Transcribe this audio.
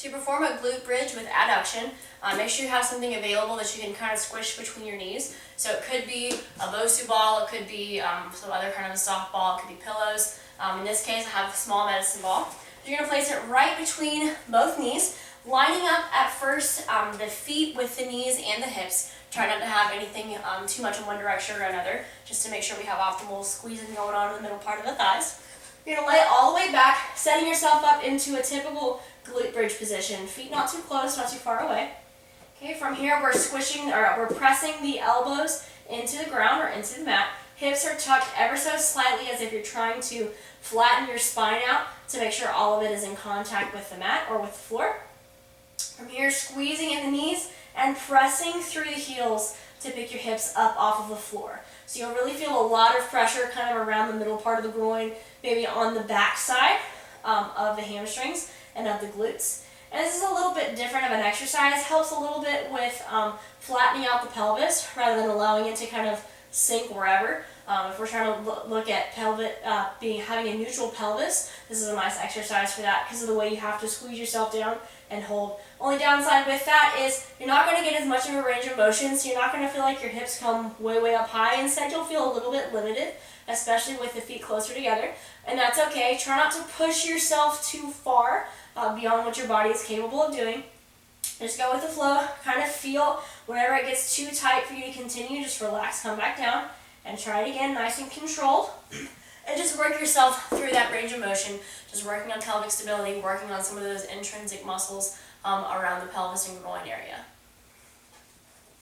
To perform a glute bridge with adduction, make sure you have something available that you can kind of squish between your knees. So it could be a Bosu ball, it could be some other kind of a soft ball, it could be pillows. In this case, I have a small medicine ball. You're going to place it right between both knees, lining up at first the feet with the knees and the hips. Try not to have anything too much in one direction or another, just to make sure we have optimal squeezing going on in the middle part of the thighs. You're going to lay it all the way back, setting yourself up into a typical glute bridge position. Feet not too close, not too far away. Okay, from here we're we're pressing the elbows into the ground or into the mat. Hips are tucked ever so slightly as if you're trying to flatten your spine out to make sure all of it is in contact with the mat or with the floor. From here, squeezing in the knees and pressing through the heels to pick your hips up off of the floor. So you'll really feel a lot of pressure kind of around the middle part of the groin, maybe on the back side of the hamstrings and of the glutes. And this is a little bit different of an exercise. Helps a little bit with flattening out the pelvis rather than allowing it to kind of sink wherever. If we're trying to look at having a neutral pelvis, this is a nice exercise for that because of the way you have to squeeze yourself down and hold. Only downside with that is you're not going to get as much of a range of motion, so you're not going to feel like your hips come way up high. Instead, you'll feel a little bit limited, especially with the feet closer together. And that's okay. Try not to push yourself too far beyond what your body is capable of doing. Just go with the flow, kind of feel whenever it gets too tight for you to continue, just relax, come back down, and try it again, nice and controlled. And just work yourself through that range of motion, just working on pelvic stability, working on some of those intrinsic muscles around the pelvis and groin area.